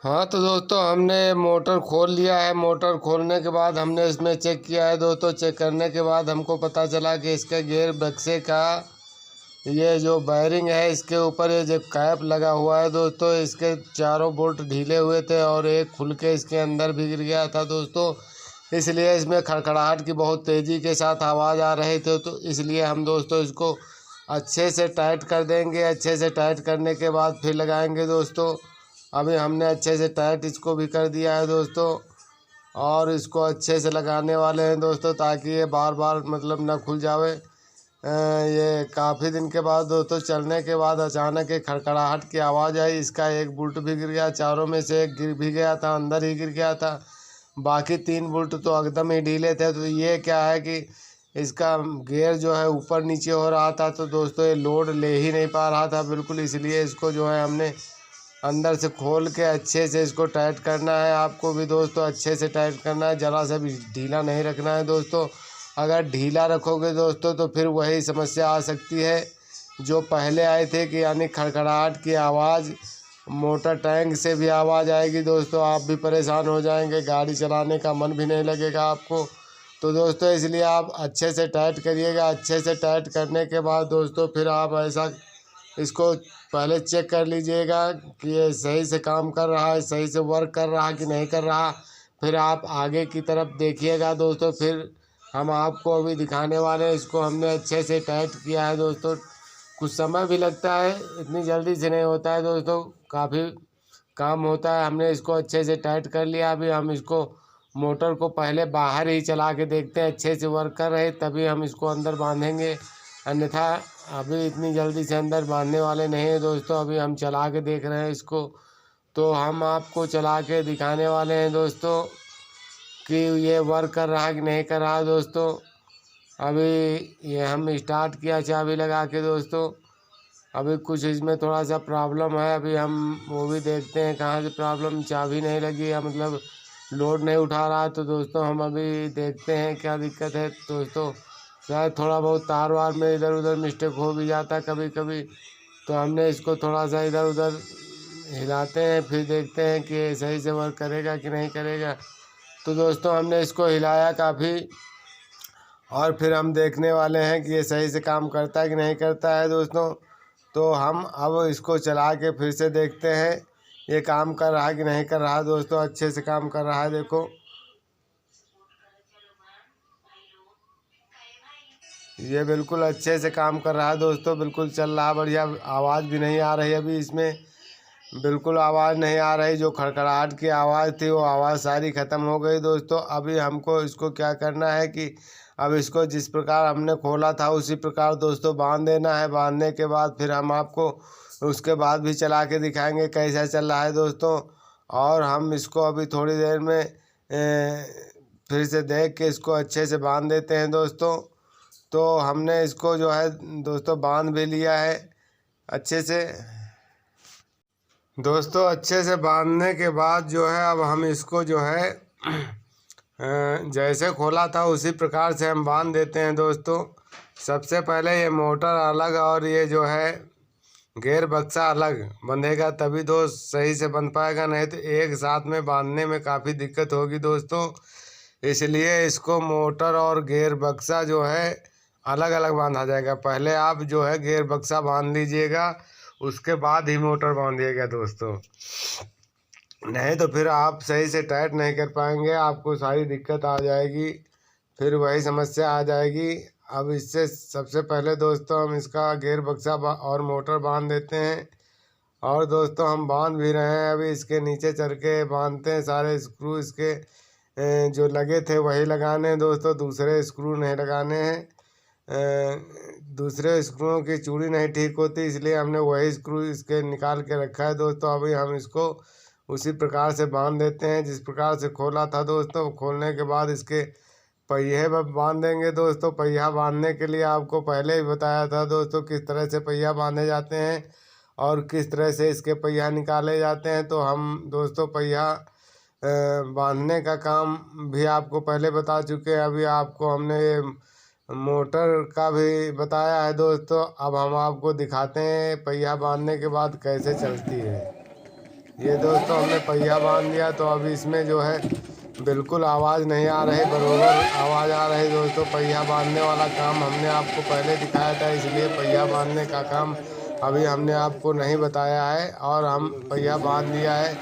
हाँ तो दोस्तों हमने मोटर खोल लिया है। मोटर खोलने के बाद हमने इसमें चेक किया है दोस्तों। चेक करने के बाद हमको पता चला कि इसके गियर बक्से का ये जो वायरिंग है इसके ऊपर ये जो कैप लगा हुआ है दोस्तों, इसके चारों बोल्ट ढीले हुए थे और एक खुल के इसके अंदर भी गिर गया था दोस्तों। इसलिए इसमें खड़खड़ाहट की बहुत तेज़ी के साथ आवाज़ आ रही थी। तो इसलिए हम दोस्तों इसको अच्छे से टाइट कर देंगे। अच्छे से टाइट करने के बाद फिर लगाएंगे दोस्तों। अभी हमने अच्छे से टाइट इसको भी कर दिया है दोस्तों और इसको अच्छे से लगाने वाले हैं दोस्तों, ताकि ये बार बार मतलब ना खुल जावे। ये काफ़ी दिन के बाद दोस्तों चलने के बाद अचानक एक खड़खड़ाहट की आवाज़ आई। इसका एक बुल्ट भी गिर गया, चारों में से एक गिर भी गया था, अंदर ही गिर गया था। बाकी 3 बुल्ट तो एकदम ही ढीले थे। तो ये क्या है कि इसका गियर जो है ऊपर नीचे हो रहा था, तो दोस्तों ये लोड ले ही नहीं पा रहा था बिल्कुल। इसलिए इसको जो है हमने अंदर से खोल के अच्छे से इसको टाइट करना है। आपको भी दोस्तों अच्छे से टाइट करना है, ज़रा सा भी ढीला नहीं रखना है दोस्तों। अगर ढीला रखोगे दोस्तों तो फिर वही समस्या आ सकती है जो पहले आए थे कि यानी खड़खड़ाहट की आवाज़, मोटर टैंक से भी आवाज़ आएगी दोस्तों। आप भी परेशान हो जाएंगे, गाड़ी चलाने का मन भी नहीं लगेगा आपको। तो दोस्तों इसलिए आप अच्छे से टाइट करिएगा। अच्छे से टाइट करने के बाद दोस्तों फिर आप ऐसा इसको पहले चेक कर लीजिएगा कि ये सही से काम कर रहा है, सही से वर्क कर रहा है कि नहीं कर रहा। फिर आप आगे की तरफ देखिएगा दोस्तों। फिर हम आपको अभी दिखाने वाले हैं। इसको हमने अच्छे से टाइट किया है दोस्तों। कुछ समय भी लगता है, इतनी जल्दी से नहीं होता है दोस्तों, काफ़ी काम होता है। हमने इसको अच्छे से टाइट कर लिया। अभी हम इसको मोटर को पहले बाहर ही चला के देखते हैं अच्छे से वर्क कर रहे, तभी हम इसको अंदर बांधेंगे। अन्यथा अभी इतनी जल्दी से अंदर बांधने वाले नहीं हैं दोस्तों। अभी हम चला के देख रहे हैं इसको, तो हम आपको चला के दिखाने वाले हैं दोस्तों कि ये वर्क कर रहा है कि नहीं कर रहा है दोस्तों। अभी ये हम स्टार्ट किया चाबी लगा के दोस्तों। अभी कुछ इसमें थोड़ा सा प्रॉब्लम है, अभी हम वो भी देखते हैं कहाँ से प्रॉब्लम। चाबी नहीं लगी है, मतलब लोड नहीं उठा रहा है। तो दोस्तों हम अभी देखते हैं क्या दिक्कत है दोस्तों। शायद थोड़ा बहुत तार वार में इधर उधर मिस्टेक हो भी जाता है कभी कभी। तो हमने इसको थोड़ा सा इधर उधर हिलाते हैं, फिर देखते हैं कि सही से वर्क करेगा कि नहीं करेगा। तो दोस्तों हमने इसको हिलाया काफ़ी और फिर हम देखने वाले हैं कि ये सही से काम करता है कि नहीं करता है दोस्तों। तो हम अब इसको चला के फिर से देखते हैं ये काम कर रहा है कि नहीं कर रहा है दोस्तों। अच्छे से काम कर रहा है, देखो ये बिल्कुल अच्छे से काम कर रहा है दोस्तों। बिल्कुल चल रहा है बढ़िया। आवाज़ भी नहीं आ रही अभी इसमें, बिल्कुल आवाज़ नहीं आ रही। जो खड़खड़ाहट की आवाज़ थी वो आवाज़ सारी ख़त्म हो गई दोस्तों। अभी हमको इसको क्या करना है कि अब इसको जिस प्रकार हमने खोला था उसी प्रकार दोस्तों बांध देना है। बांधने के बाद फिर हम आपको उसके बाद भी चला के दिखाएंगे कैसा चल रहा है दोस्तों। और हम इसको अभी थोड़ी देर में फिर से देख के इसको अच्छे से बांध देते हैं दोस्तों। तो हमने इसको जो है दोस्तों बांध भी लिया है अच्छे से दोस्तों। अच्छे से बांधने के बाद जो है अब हम इसको जो है जैसे खोला था उसी प्रकार से हम बांध देते हैं दोस्तों। सबसे पहले ये मोटर अलग और ये जो है गियर बक्सा अलग बंधेगा, तभी दोस्त सही से बंध पाएगा। नहीं तो एक साथ में बांधने में काफ़ी दिक्कत होगी दोस्तों। इसलिए इसको मोटर और गियर बक्सा जो है अलग अलग बांधा जाएगा। पहले आप जो है गियर बक्सा बांध लीजिएगा, उसके बाद ही मोटर बांधिएगा दोस्तों। नहीं तो फिर आप सही से टाइट नहीं कर पाएंगे, आपको सारी दिक्कत आ जाएगी, फिर वही समस्या आ जाएगी। अब इससे सबसे पहले दोस्तों हम इसका गियर बक्सा और मोटर बांध देते हैं। और दोस्तों हम बांध भी रहे हैं। अभी इसके नीचे चढ़ के बांधते हैं। सारे स्क्रू इसके जो लगे थे वही लगाने हैं दोस्तों, दूसरे स्क्रू नहीं लगाने हैं। दूसरे स्क्रूओं की चूड़ी नहीं ठीक होती, इसलिए हमने वही स्क्रू इसके निकाल के रखा है दोस्तों। अभी हम इसको उसी प्रकार से बांध देते हैं जिस प्रकार से खोला था दोस्तों। खोलने के बाद इसके पहिए बांध देंगे दोस्तों। पहिया बांधने के लिए आपको पहले ही बताया था दोस्तों किस तरह से पहिया बांधे जाते हैं और किस तरह से इसके पहिया निकाले जाते हैं। तो हम दोस्तों पहिया बांधने का काम भी आपको पहले बता चुके हैं। अभी आपको हमने ये मोटर का भी बताया है दोस्तों। अब हम आपको दिखाते हैं पहिया बांधने के बाद कैसे चलती है। ये दोस्तों हमने पहिया बांध दिया, तो अभी इसमें जो है बिल्कुल आवाज़ नहीं आ रही, बरोबर आवाज़ आ रही दोस्तों। पहिया बांधने वाला काम हमने आपको पहले दिखाया था, इसलिए पहिया बांधने का काम अभी हमने आपको नहीं बताया है। और हम पहिया बांध दिया है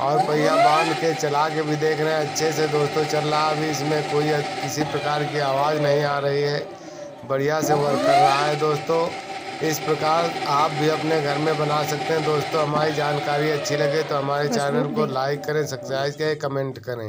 और पहिया बांध के चला के भी देख रहे हैं, अच्छे से दोस्तों चल रहा है। अभी इसमें कोई किसी प्रकार की आवाज़ नहीं आ रही है, बढ़िया से वर्क कर रहा है दोस्तों। इस प्रकार आप भी अपने घर में बना सकते हैं दोस्तों। हमारी जानकारी अच्छी लगे तो हमारे चैनल को लाइक करें, सब्सक्राइब करें, कमेंट करें।